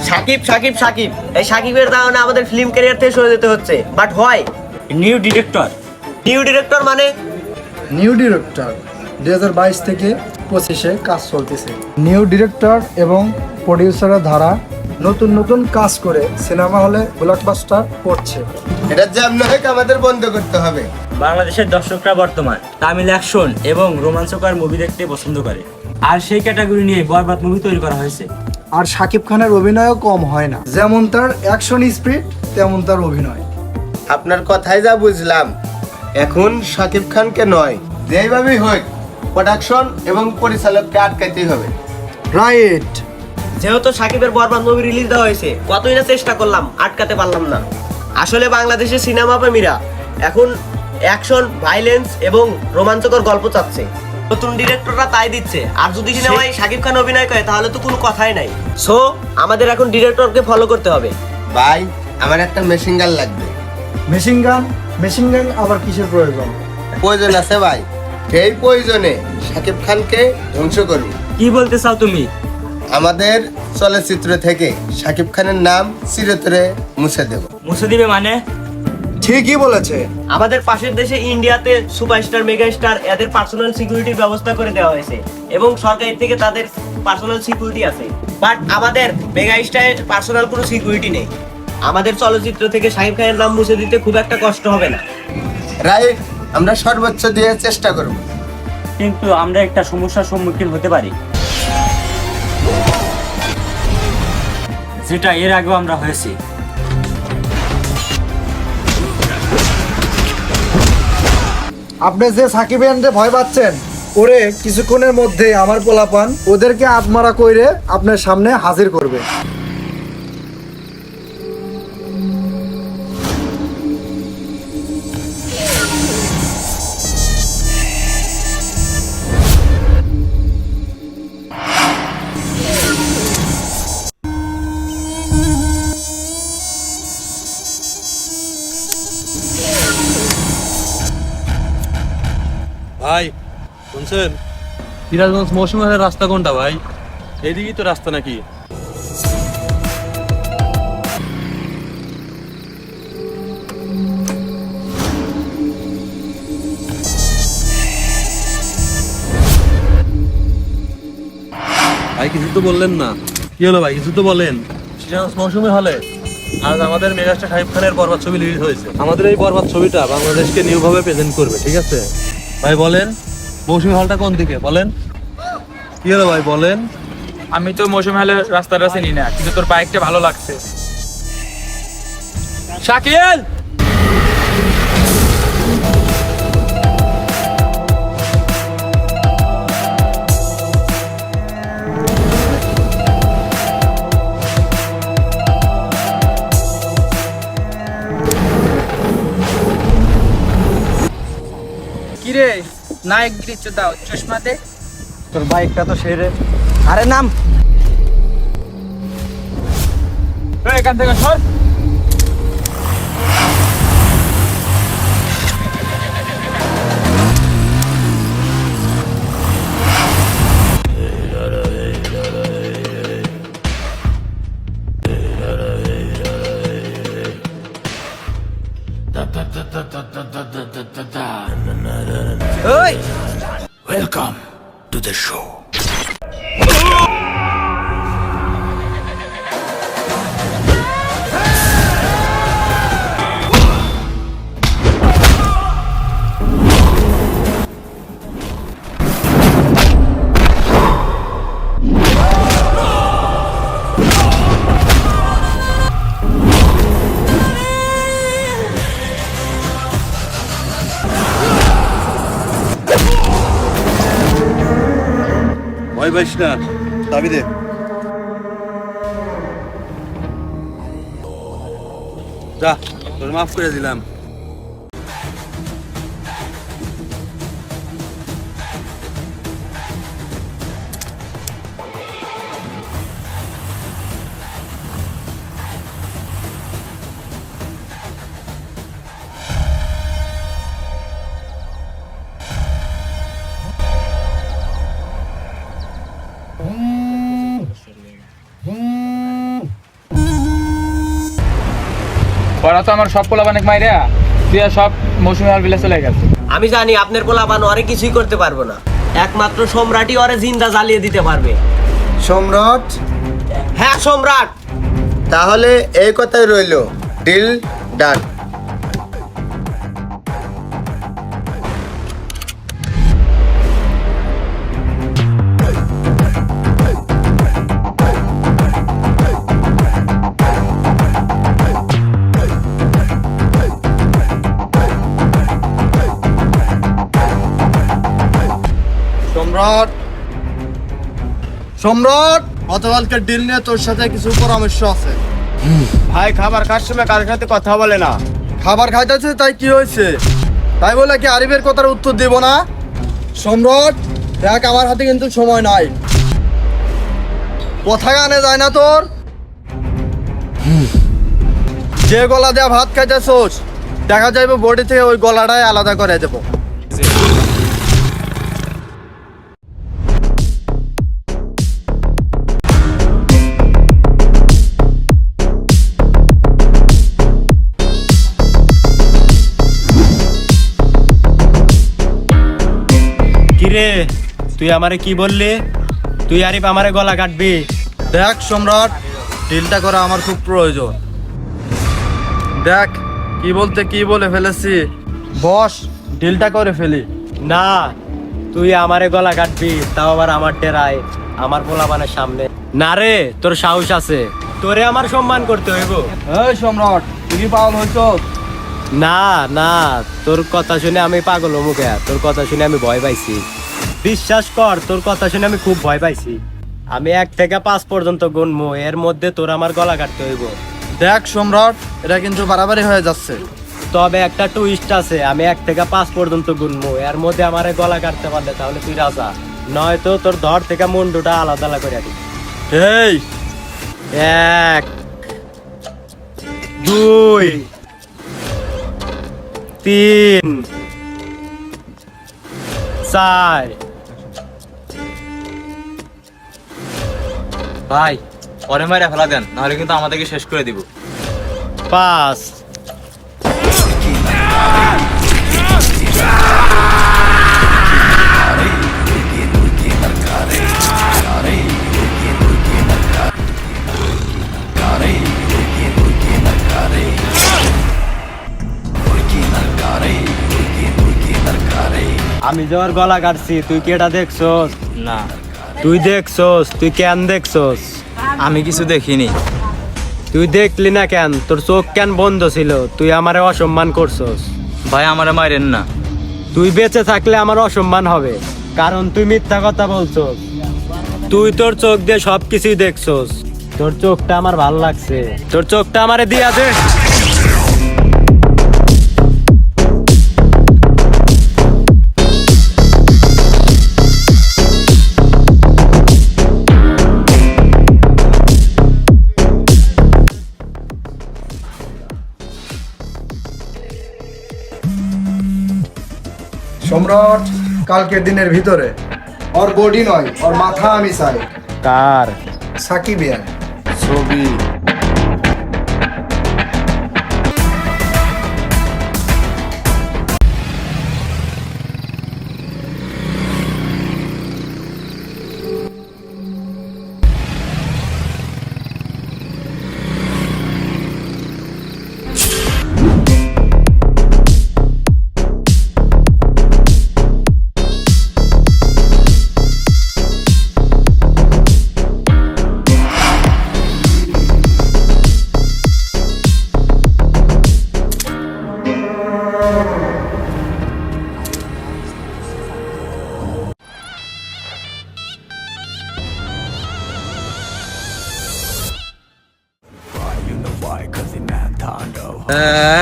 সাকিব সাকিব সাকিব, এই সাকিবের কারণে আমাদের ফিল্ম ক্যারিয়ার থেকে সরে যেতে হচ্ছে। বাট হয় নিউ ডিরেক্টর। নিউ ডিরেক্টর মানে নিউ ডিরেক্টর 2022 থেকে 25-এ কাজ চলতেছে। নিউ ডিরেক্টর এবং প্রডিউসারের ধারা নতুন নতুন কাজ করে সিনেমা হলে ব্লকবাস্টার করছে। এটা জ্যাম না হয় আমাদের বন্ধ করতে হবে। বাংলাদেশের দর্শকরা বর্তমান তামিল অ্যাকশন এবং রোমাঞ্চকর মুভি দেখতে পছন্দ করে, আর সেই ক্যাটাগরি নিয়ে বরবাদ মুভি তৈরি করা হয়েছে। আর শাকিব খানের অভিনয়ও কম হয় না, যেমন তার অ্যাকশন স্পিড তেমন তার অভিনয়। আপনার কথাই যা বুঝলাম, এখন শাকিব খানকে নয়, যেইভাবেই হোক প্রোডাকশন এবং পরিচালককে আটকাইতেই হবে। রাইট। যেহেতু সাকিবের বরবাদ মুভি রিলিজ দেওয়া হয়েছে, কতই না চেষ্টা করলাম, আটকাতে পারলাম না। আসলে বাংলাদেশের সিনেমা প্রেমীরা এখন অ্যাকশন, ভাইলেন্স এবং রোমাঞ্চকর গল্প চাচ্ছে। নতুন ডিরেক্টররা তাই দিচ্ছে। আর যদি সিনেমায় সাকিব খান অভিনয় করে তাহলে তো কোনো কথাই নাই। সো আমাদের এখন ডিরেক্টরকে ফলো করতে হবে। ভাই, আমার একটা মেশিন গান লাগবে। মেশিন গান আবার কিসের প্রয়োজন? প্রয়োজন আছে ভাই, সেই প্রয়োজনে শাকিব খানকে ধ্বংস করব। কি বলতে চাও তুমি? আমাদের চলচ্চিত্র থেকে শাকিব খানের নাম চিরতরে মুছে দেব। মুছে দিবে মানে? ঠিকই বলেছে। আমাদের পাশের দেশে ইন্ডিয়াতে সুপারস্টার, মেগাস্টার এদের পার্সোনাল সিকিউরিটির ব্যবস্থা করে দেওয়া হয়েছে এবং সরকারের থেকে তাদের পার্সোনাল সিকিউরিটি আছে। বাট আমাদের মেগাস্টারের পার্সোনাল কোনো সিকিউরিটি নেই। আমাদের চলচ্চিত্র থেকে শাকিব খানের নাম মুছে দিতে খুব একটা কষ্ট হবে না। রাইট, আমরা সর্বোচ্চ দিয়ে চেষ্টা করব। কিন্তু আমরা একটা সমস্যার সম্মুখীন হতে পারি, যেটা এর আগেও আমরা হয়েছি। আপনি যে সাকিব খানকে ভয় পাচ্ছেন, ওরে কিছুক্ষণের মধ্যে আমার পোলাপান ওদেরকে আত্মারা কইরে আপনার সামনে হাজির করবে। ভাই শুনছেন, সিরাজগঞ্জ মৌসুমী হাটের রাস্তা কোনটা ভাই? এদিকেই তো রাস্তা নাকি? ভাই কিছু তো বললেন না, কি হলো ভাই? কিছু তো বলেন। সিরাজগঞ্জ মৌসুমী হলে আজ আমাদের মেগাস্টার শাকিব খানের বরবাদ ছবি রিলিজ হয়েছে। আমাদের এই বরবাদ ছবিটা বাংলাদেশকে নিউভাবে প্রেজেন্ট করবে, ঠিক আছে ভাই? বলেন মৌসুমী হলটা কোন দিকে বলেন? কি হলো ভাই বলেন? আমি তো মৌসুমী হলের রাস্তাটা চিনি না, কিন্তু তোর বাইকটা ভালো লাগছে। শাকিল, কিরে নায়ক গিরিচ্ছ দাও, চশমা দে। তোর বাইকটা তো সেরে। আরে নাম। এখান থেকে সর। Welcome to the show. ভয় পাইস না, চাবি দে। যা, তোর মাফ করে দিলাম। ওরা তো আমার সব পোলা অনেক মাইরা তুই আর সব মৌসুমি হল বিলে চলে গেছে। আমি জানি আপনার পোলাপান ওরে কিছুই করতে পারবো না, একমাত্র সম্রাটই ওরে জিন্দা জ্বালিয়ে দিতে পারবে। সম্রাট, হ্যাঁ সম্রাট। তাহলে এই কথাই রইলো, ডিল ডান। সম্রাট, সম্রাট, গতকালকে ডিল নিয়ে তোর সাথে কিছু পরামর্শ আছে। ভাই খাবার খাওয়ার সময় কার সাথে কথা বলে না। খাবার খাইতেছে তাই কি হয়েছে? তাই বলে কি আরিফের কথার উত্তর দেব না? সম্রাট দেখ, আমার হাতে কিন্তু সময় নাই। কথা গানে যায় না তোর? যে গলা দেয়া ভাত খাইতেছোস দেখা যাইবে বডি থেকে ওই গলাটাই আলাদা করে দেবো। কিরে তুই আমারে কি বললি? তুই আরিফ আমারে গলা কাটবি? দেখ সম্রাট, ডিলটা করা আমার খুব প্রয়োজন। দেখ কি বলতে কি বলে ফেলেছি, বস ডিলটা করে ফেলি। না, তুই আমারে গলা কাটবি, তাও আবার আমার ডেরায়, আমার পোলাপানের সামনে? না রে, তোর সাহস আছে, তোরে আমার সম্মান করতে হইব। এই সম্রাট, তুই কি পাগল হইছ? না না, তোর কথা শুনে আমি পাগল মুখে, তোর কথা শুনে আমি ভয় পাইছি। বিশ্বাস কর, তোর কথা শুনে আমি খুব ভয় পাইছি। আমি 1 থেকে 5 পর্যন্ত গুনবো, এর মধ্যে তোর আমার গলা কাটতে হইব। দেখ সম্রাট, এটা কিন্তু বাড়াবাড়ি হয়ে যাচ্ছে। তবে একটা টুইস্ট আছে, আমি 1 থেকে 5 পর্যন্ত গুনবো, এর মধ্যে আমারে গলা কাটতে পারলে তাহলে তুই রাজা, নয়তো তোর ধর থেকে মুন্ডুটা আলাদা আলাদা করে দিবি। এই 1 2 3 4 ভাই পরে মাইরা ফেলা দেন, নাহলে কিন্তু আমাদেরকে শেষ করে দিব। 5 আমি যাওয়ার গলা কাটছি, তুই কি এটা দেখছস? না, তুই দেখছস? তুই কেন দেখছস? আমি কিছু দেখিনি। তুই দেখলি না কেন? তোর চোখ কেন বন্ধ ছিল? তুই আমারে অসম্মান করছস। ভাই আমারে মাইরেন না। তুই বেঁচে থাকলে আমার অসম্মান হবে, কারণ তুই মিথ্যা কথা বলছস। তুই তোর চোখ দিয়ে সবকিছুই দেখছস। তোর চোখটা আমার ভালো লাগছে, তোর চোখটা আমারে দিয়া দে। সম্রাট, কালকের দিনের ভিতরে ওর বডি নয়, ওর মাথা আমি চাই। কার? সাকিবিয়ান ছবি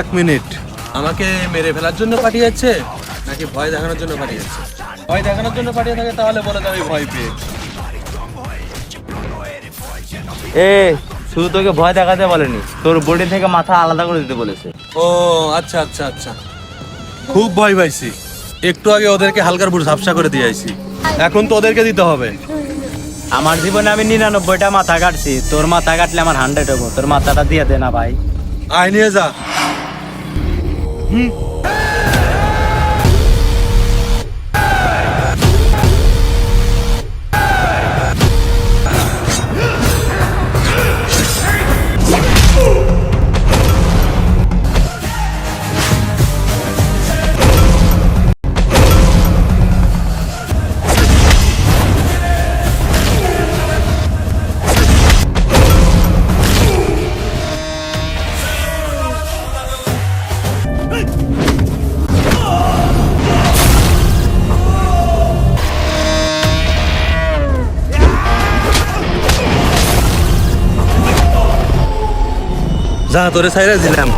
এক মিনিট, আমাকে মেরে ফেলার জন্য পাঠিয়েছে নাকি ভয় দেখানোর জন্য পাঠিয়েছে? ভয় দেখানোর জন্য পাঠিয়ে থাকে তাহলে বলে দাও আমি ভয় পেয়েছি। এ শুধু তোকে ভয় দেখাতে বলেনি, তোর বডি থেকে মাথা আলাদা করে দিতে বলেছে। ও আচ্ছা আচ্ছা আচ্ছা, খুব ভয় পাইছি। একটু আগে ওদেরকে হালকার বুড় ঝাপসা করে দিয়ে আইছি, এখন তো ওদেরকে দিতে হবে। আমার জীবনে আমি 99টা মাথা কাটছি, তোর মাথা কাটলে আমার 100 হবো। তোর মাথাটা দিয়ে দে না ভাই। আয় নিয়ে যা। যা তোরে সাইরা দিলাম